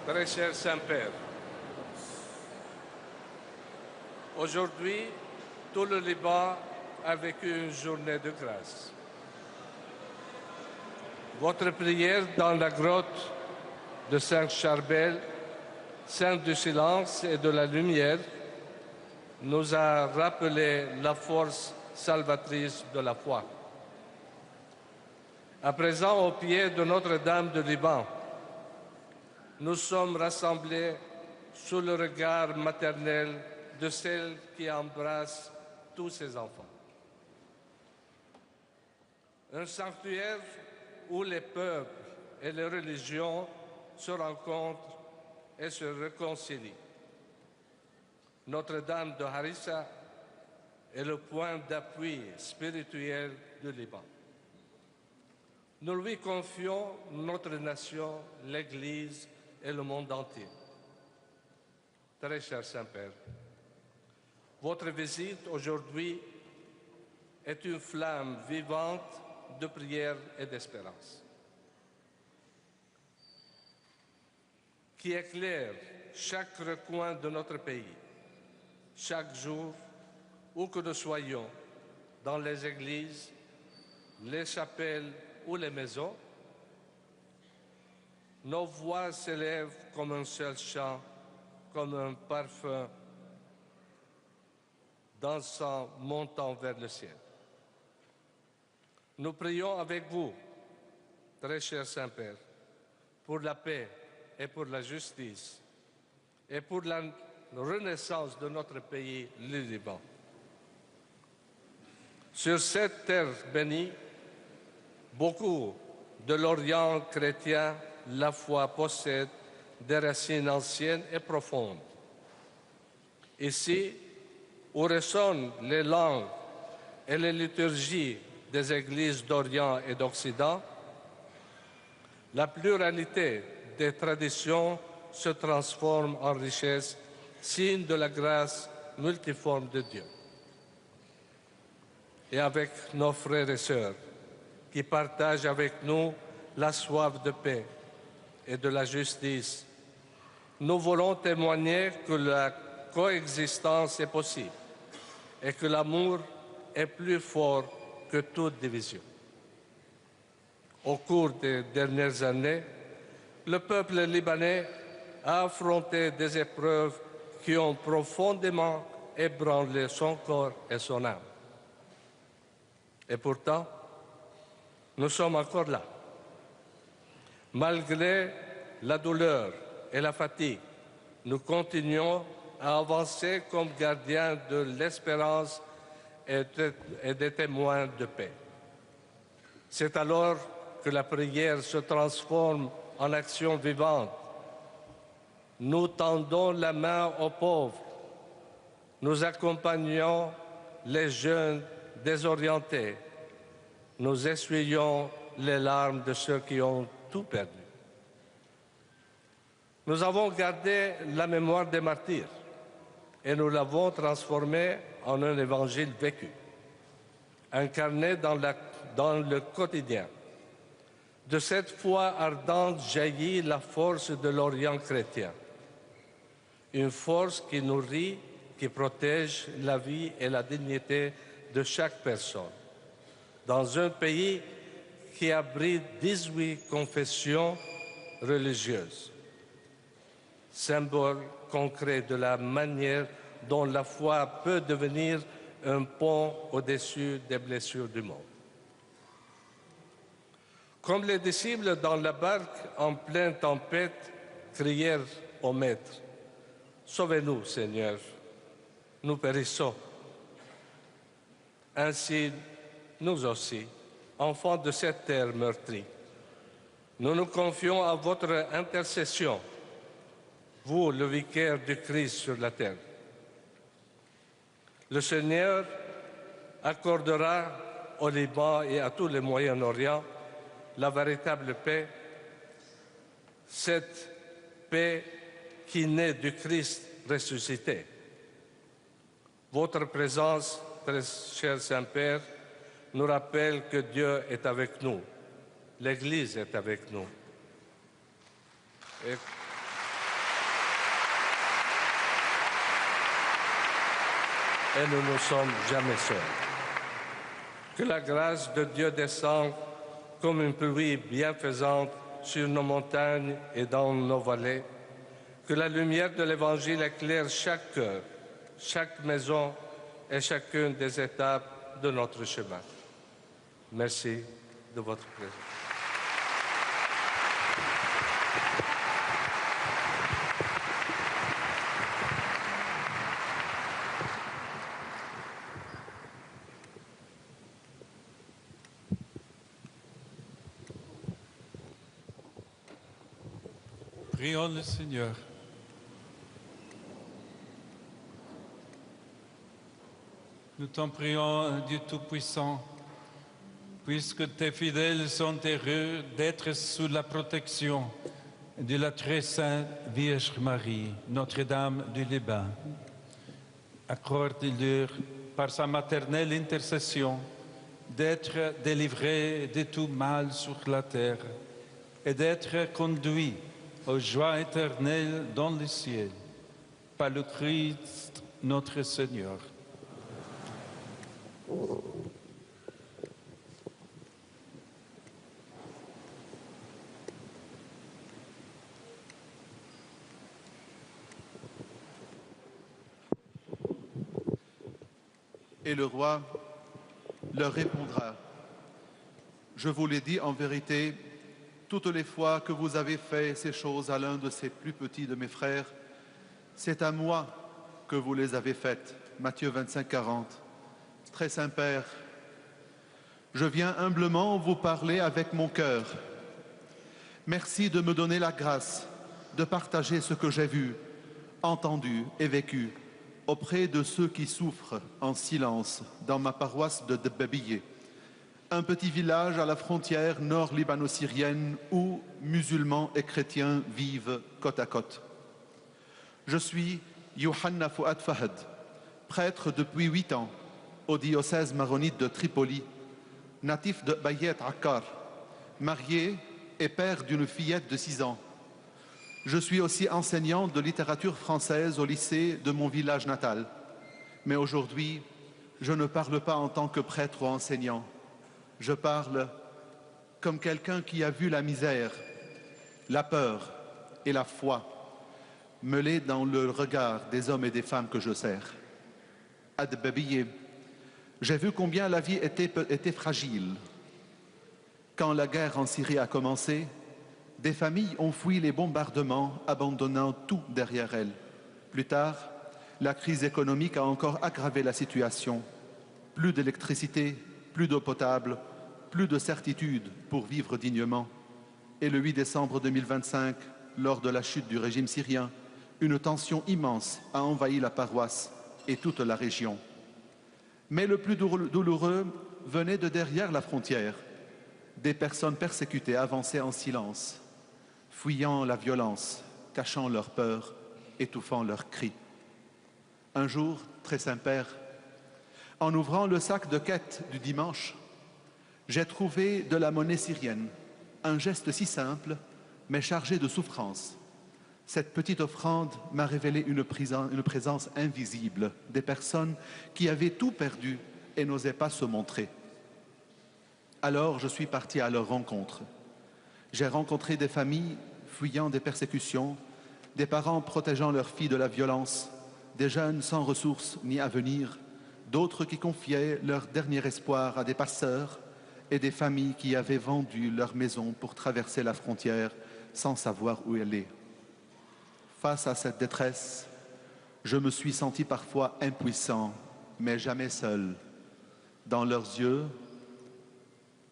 Très cher Saint-Père, aujourd'hui, tout le Liban a vécu une journée de grâce. Votre prière dans la grotte de Saint-Charbel, sainte du silence et de la lumière, nous a rappelé la force salvatrice de la foi. À présent, au pied de Notre-Dame de Liban, nous sommes rassemblés sous le regard maternel de celle qui embrasse tous ses enfants. Un sanctuaire où les peuples et les religions se rencontrent et se réconcilient. Notre-Dame de Harissa est le point d'appui spirituel du Liban. Nous lui confions notre nation, l'Église et le monde entier. Très cher Saint-Père, votre visite aujourd'hui est une flamme vivante de prière et d'espérance, qui éclaire chaque recoin de notre pays, chaque jour, où que nous soyons, dans les églises, les chapelles ou les maisons. Nos voix s'élèvent comme un seul chant, comme un parfum dansant montant vers le ciel. Nous prions avec vous, très cher Saint-Père, pour la paix et pour la justice et pour la renaissance de notre pays, le Liban. Sur cette terre bénie, beaucoup de l'Orient chrétien, la foi possède des racines anciennes et profondes. Ici, où résonnent les langues et les liturgies des églises d'Orient et d'Occident, la pluralité des traditions se transforme en richesse, signe de la grâce multiforme de Dieu. Et avec nos frères et sœurs qui partagent avec nous la soif de paix et de la justice, nous voulons témoigner que la coexistence est possible et que l'amour est plus fort que toute division. Au cours des dernières années, le peuple libanais a affronté des épreuves qui ont profondément ébranlé son corps et son âme. Et pourtant, nous sommes encore là. Malgré la douleur et la fatigue, nous continuons à avancer comme gardiens de l'espérance et des témoins de paix. C'est alors que la prière se transforme en action vivante. Nous tendons la main aux pauvres, nous accompagnons les jeunes désorientés, nous essuyons les larmes de ceux qui ont tout perdu. Nous avons gardé la mémoire des martyrs et nous l'avons transformée en un évangile vécu, incarné dans le quotidien. De cette foi ardente jaillit la force de l'Orient chrétien, une force qui nourrit, qui protège la vie et la dignité de chaque personne. Dans un pays qui abrite 18 confessions religieuses, symbole concret de la manière dont la foi peut devenir un pont au-dessus des blessures du monde. Comme les disciples dans la barque en pleine tempête crièrent au Maître, « Sauvez-nous, Seigneur, nous périssons. » Ainsi, nous aussi, enfants de cette terre meurtrie, nous nous confions à votre intercession, vous, le vicaire du Christ sur la terre. Le Seigneur accordera au Liban et à tout le Moyen-Orient la véritable paix, cette paix qui naît du Christ ressuscité. Votre présence, très cher Saint-Père, nous rappelle que Dieu est avec nous, l'Église est avec nous. Et et nous ne sommes jamais seuls. Que la grâce de Dieu descende comme une pluie bienfaisante sur nos montagnes et dans nos vallées. Que la lumière de l'Évangile éclaire chaque cœur, chaque maison et chacune des étapes de notre chemin. Merci de votre présence. Prions le Seigneur. Nous t'en prions, Dieu Tout-Puissant, puisque tes fidèles sont heureux d'être sous la protection de la très sainte Vierge Marie, Notre-Dame du Liban. Accorde-leur, par sa maternelle intercession, d'être délivrés de tout mal sur la terre et d'être conduits aux joies éternelles dans le ciel, par le Christ notre Seigneur. Et le roi leur répondra, je vous l'ai dit en vérité, toutes les fois que vous avez fait ces choses à l'un de ces plus petits de mes frères, c'est à moi que vous les avez faites. Matthieu 25, 40. Très Saint Père, je viens humblement vous parler avec mon cœur. Merci de me donner la grâce de partager ce que j'ai vu, entendu et vécu auprès de ceux qui souffrent en silence dans ma paroisse de Dbabiyé, un petit village à la frontière nord-libano-syrienne où musulmans et chrétiens vivent côte à côte. Je suis Yohanna Fouad Fahad, prêtre depuis 8 ans au diocèse maronite de Tripoli, natif de Bayet Akkar, marié et père d'une fillette de 6 ans. Je suis aussi enseignant de littérature française au lycée de mon village natal. Mais aujourd'hui, je ne parle pas en tant que prêtre ou enseignant. Je parle comme quelqu'un qui a vu la misère, la peur et la foi mêlées dans le regard des hommes et des femmes que je sers. À Dbabiyé, j'ai vu combien la vie était fragile. Quand la guerre en Syrie a commencé, des familles ont fui les bombardements, abandonnant tout derrière elles. Plus tard, la crise économique a encore aggravé la situation. Plus d'électricité, plus d'eau potable, plus de certitude pour vivre dignement. Et le 8 décembre 2025, lors de la chute du régime syrien, une tension immense a envahi la paroisse et toute la région. Mais le plus douloureux venait de derrière la frontière. Des personnes persécutées avançaient en silence, fuyant la violence, cachant leur peur, étouffant leurs cris. Un jour, très Saint-Père, en ouvrant le sac de quête du dimanche, j'ai trouvé de la monnaie syrienne, un geste si simple, mais chargé de souffrance. Cette petite offrande m'a révélé une présence invisible des personnes qui avaient tout perdu et n'osaient pas se montrer. Alors je suis parti à leur rencontre. J'ai rencontré des familles fuyant des persécutions, des parents protégeant leurs filles de la violence, des jeunes sans ressources ni avenir, d'autres qui confiaient leur dernier espoir à des passeurs et des familles qui avaient vendu leur maison pour traverser la frontière sans savoir où aller. Face à cette détresse, je me suis senti parfois impuissant, mais jamais seul. Dans leurs yeux,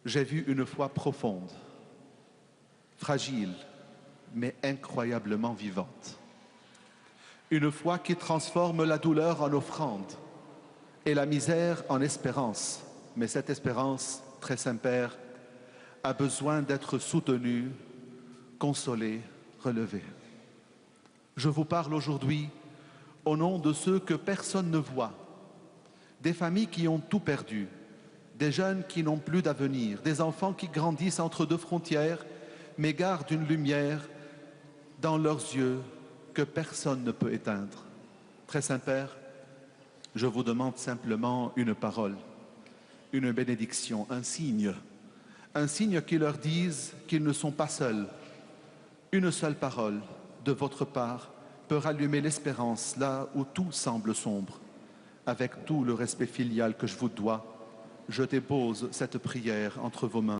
j'ai vu une foi profonde, fragile, mais incroyablement vivante. Une foi qui transforme la douleur en offrande et la misère en espérance. Mais cette espérance, très Saint-Père, a besoin d'être soutenue, consolée, relevée. Je vous parle aujourd'hui au nom de ceux que personne ne voit, des familles qui ont tout perdu, des jeunes qui n'ont plus d'avenir, des enfants qui grandissent entre deux frontières, mais gardent une lumière dans leurs yeux que personne ne peut éteindre. Très Saint-Père, Je vous demande simplement une parole, une bénédiction, un signe qui leur dise qu'ils ne sont pas seuls. Une seule parole de votre part peut rallumer l'espérance là où tout semble sombre. Avec tout le respect filial que je vous dois, je dépose cette prière entre vos mains.